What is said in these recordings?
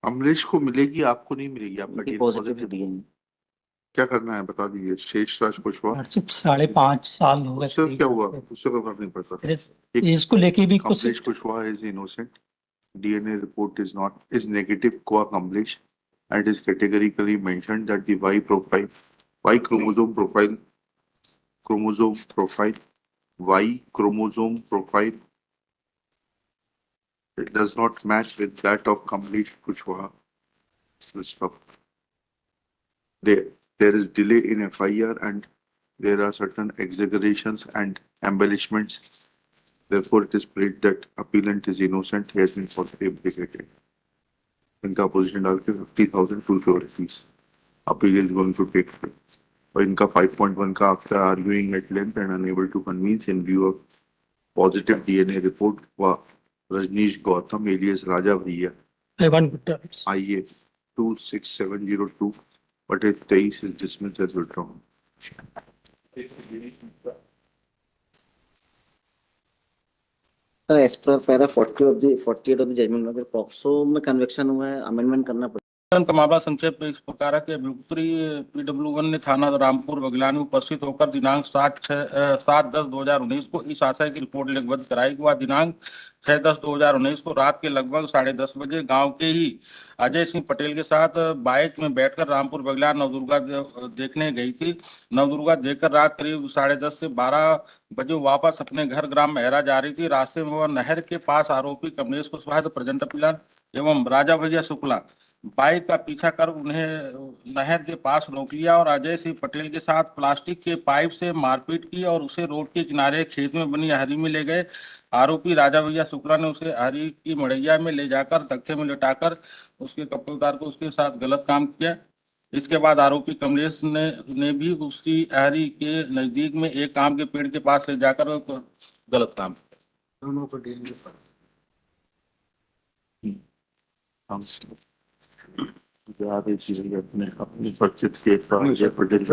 अमरीश को मिलेगी, आपको नहीं मिलेगी। आपका उनकी डीएनए पॉजिटिव। पॉजिटिविटी है। क्या करना है बता दीजिए। शेष राज कुशवाहा, हर सिर्फ 5.5 साल हो गए उससे क्या तकरीबन हुआ? उसको। उससे कोई फर्क नहीं पड़ता। फिर एक इसको लेके भी कुछ। Kamlesh Kushwaha is innocent. DNA report is negative co accomplish and is categorically mentioned that the Y chromosome profile Y chromosome profile it does not match with that of complete Kushwaha. Full stop. There, there is delay in FIR and there are certain exaggerations and embellishments. Therefore, it is proved that appellant is innocent. He has been falsely implicated. इनका position डाल के 50,250 appeal is going to take place. और इनका 5.1 का after arguing at length and unable to convince in view of positive DNA report व Rajneesh Gautam alias राजा भैया I want IA 26702 बटे 23 is dismissed as withdrawn. Sir as per para 48 of the judgment, अगर POCSO में conviction हुआ है, amendment करना पड़ेगा। का मामला संक्षेप में इस प्रकार है कि अभियुक्तरी PW1 ने थाना रामपुर बगलान में उपस्थित होकर दिनांक 7/10/2019 को इस आशय की रिपोर्ट लिखबद्ध कराई कि वह दिनांक 6/10/2019 को रात के लगभग 10:30 बजे गांव के ही अजय सिंह पटेल के साथ बाइक में बैठकर रामपुर बगलान नवदुर्गा देखने गई थी। नवदुर्गा देखकर रात करीब 10:30 से 12 बजे वापस अपने घर ग्राम महरा जा रही थी। रास्ते में वह नहर के पास आरोपी कमलेश कुशवाहा प्रेजेंट अपीलान एवं राजा भैया शुक्ला बाइक का पीछा कर उन्हें नहर के पास रोक लिया और अजय सिंह पटेल के साथ प्लास्टिक के पाइप से मारपीट की और उसे रोड के किनारे खेत में बनी हरी में ले गए। आरोपी राजा भैया शुक्ला ने उसे हरी की मड़ैया में ले जाकर तख्ते में लिटाकर उसके कपड़े उतार कर उसके साथ गलत काम किया। इसके बाद आरोपी कमलेश ने भी उसी हरी के नजदीक में एक आम के पेड़ के पास ले जाकर गलत काम किया। दोनों को डीएनए अपने अपनी परिचित के अजय पटेल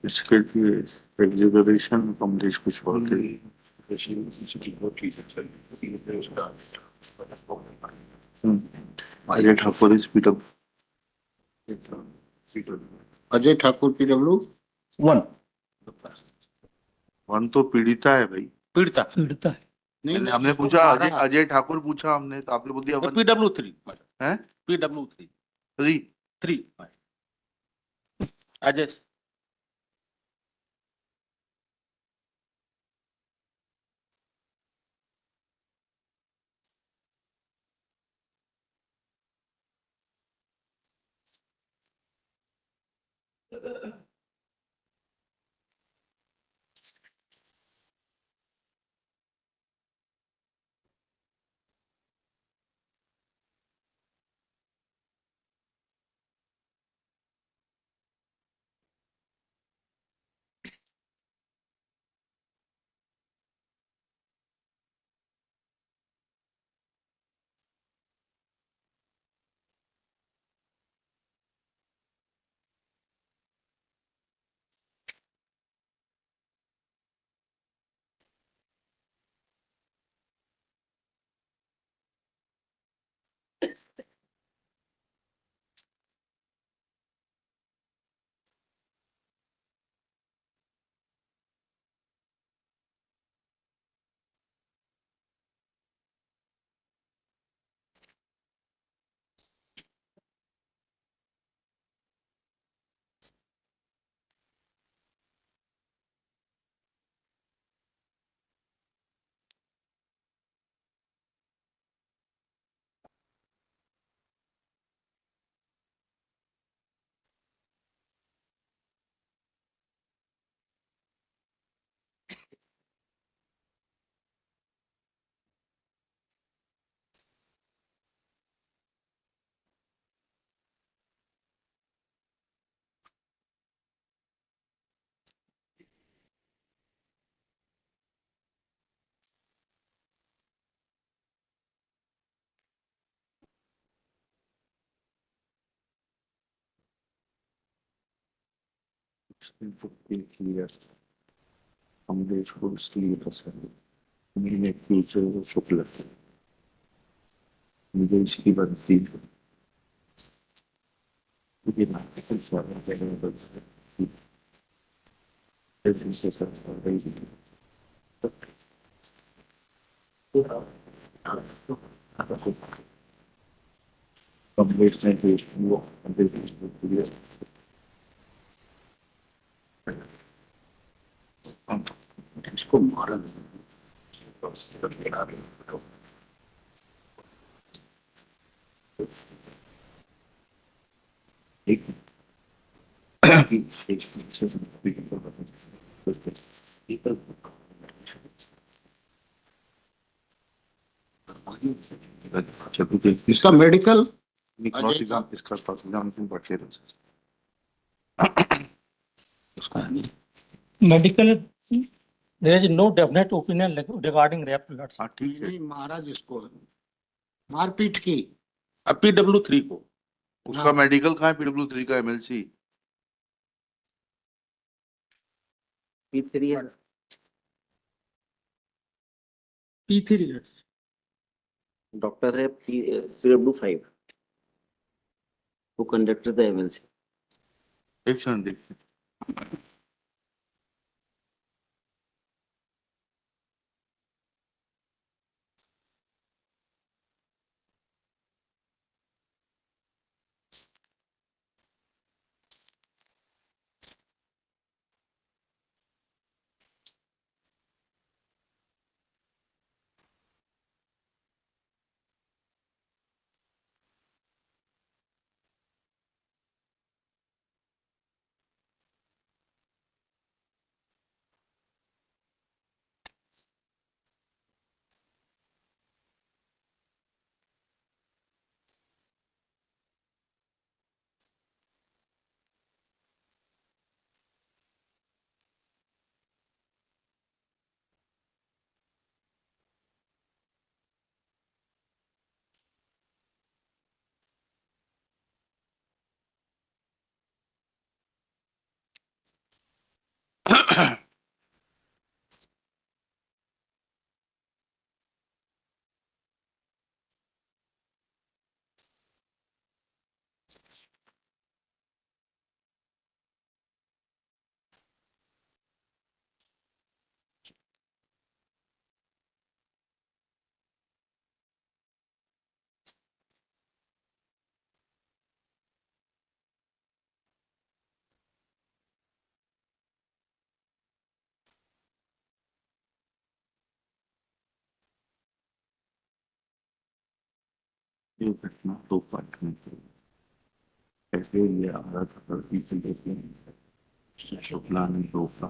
इसके लिए एग्जिबरेशन कमलेश कुशवाहा के Ajay Thakur is Ajay Thakur PW1 one तो पीड़िता है भाई। पीड़िता पीड़िता है। हमने पूछा अजय ठाकुर पूछा हमने, तो आपने बोल दिया वन PW3 है। PW3 3 3 अजय क्लियर कमलेश को इसलिए पसंद है मैंने फ्यूचर को शुक्ल मुझे इसकी बनती है मुझे मार्केटिंग वाला कहने बस से सब रही कमलेश ने देश को कमलेश इसको मारा एक इसका मेडिकल क्रॉस एग्जाम इसका क्रॉस एग्जाम क्यों बढ़ते रहे सर इसका medical there is no definite opinion regarding rape plots. हाँ ठीक है नहीं मारा जिसको मारपीट की PW3 को उसका मेडिकल कहाँ है PW3 का MLC P3 है P3 डॉक्टर है PW5 who conducted the MLC. एक क्षण देखिए ये घटना दो पार्ट में थी। पहले ये आ रहा था लड़की से लेके शुक्ला ने रोका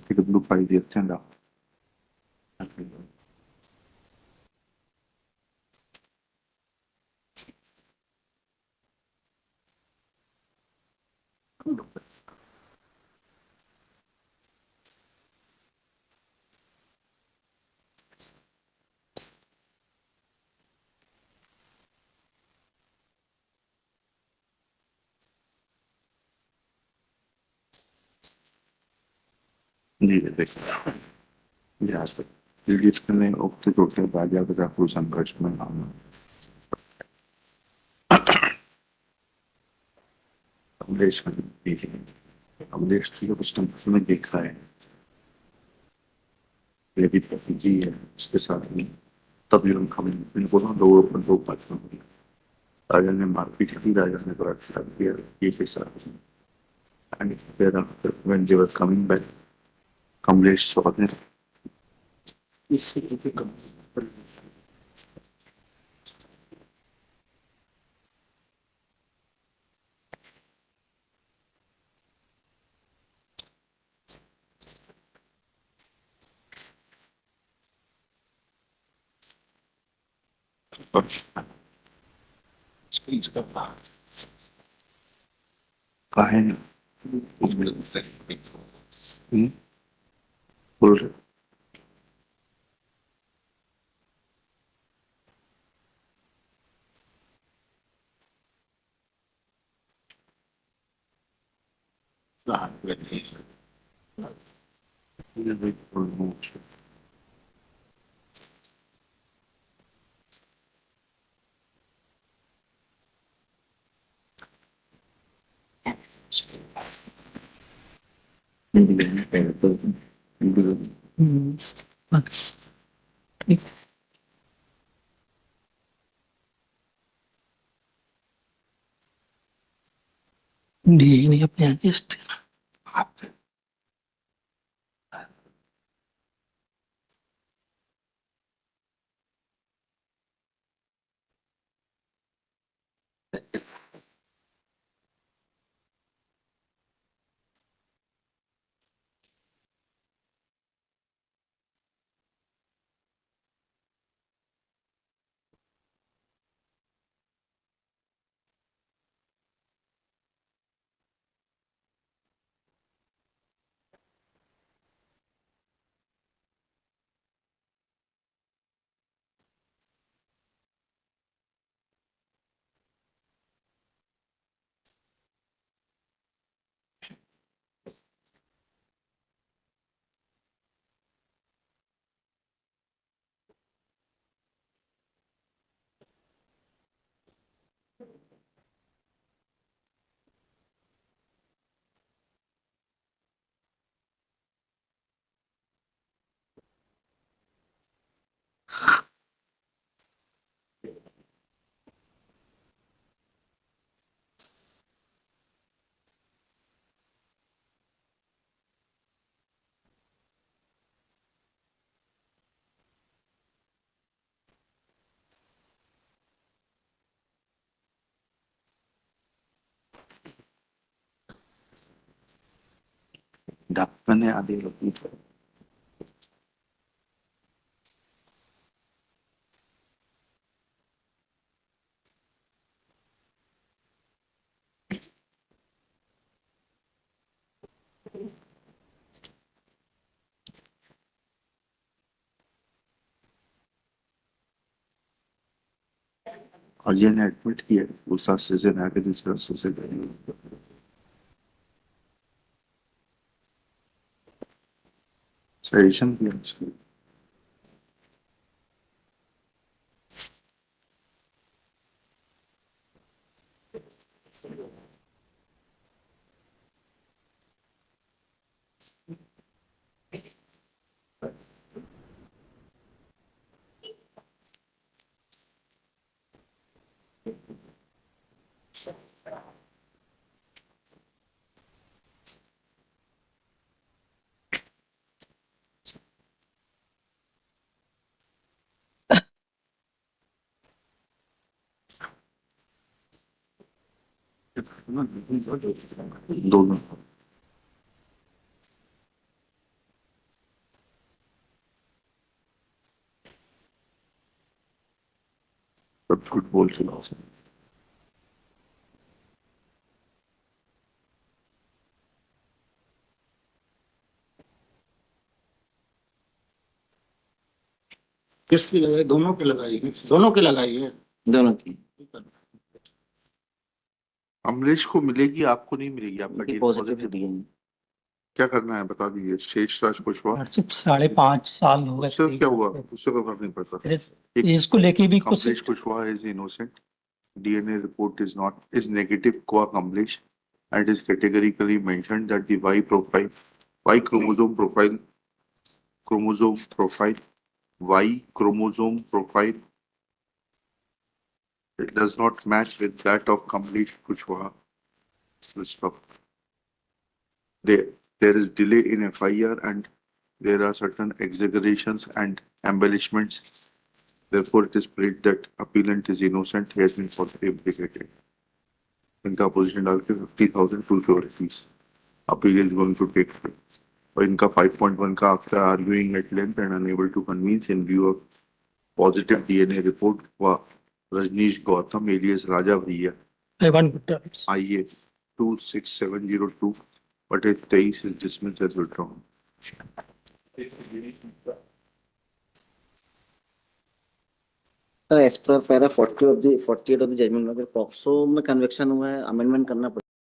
PW5 देखते हैं ना जी देखिए यहाँ पे ने उक्त छोटे बाजा को संघर्ष में नाम कमलेश कमलेश की पुस्तक में देखा है मेरी भतीजी है उसके साथ में, तभी उनका इनको ना दो बात राजा ने मारपीट की, राजा ने बलात्कार किया ये के साथ। And thereafter, when they were coming back, Kamlesh saw them. Speech का भाग काहे न बोल रहे भाग गए। नहीं अपने अगेंस्ट ढक्कन आदि होती है। अजय ने एडमिट किया उस रास्ते से ना के दूसरे रास्ते से गए। सजेशन किया उसको। दोनों सब फुटबॉल खिला किसकी लगाई? दोनों की लगाई है। दोनों की लगाई है। दोनों की अमरीश को मिलेगी, आपको नहीं मिलेगी। आपका उनकी DNA पॉजिटिव पॉजिटिव। डीएनए क्या करना है बता दीजिए। शेषराज कुशवाहा, सिर्फ 5.5 साल हो गए उससे क्या हुआ? करीब। उससे कोई फर्क नहीं पड़ता। फिर एक इसको लेके भी कुछ Kamlesh Kushwaha is innocent. DNA report is negative co Kamlesh and is categorically mentioned that the Y chromosome profile chromosome profile, Y chromosome profile. It does not match with that of Kamlesh Kushwaha. There is delay in FIR and there are certain exaggerations and embellishments. Therefore, it is proved that appellant is innocent, he has been falsely implicated. इनका position डाल के 50,200 rupees appeal is going to take place. और इनका 5.1 का after arguing at length and unable to convince in view of positive DNA report हुआ Rajneesh Gautam alias राजा भैया Evan Gupta. IA 26702 but it 23 is dismissed as withdrawn. Sir as per para 40 of the 48 of the judgment अगर POCSO में conviction हुआ है amendment करना पड़ेगा।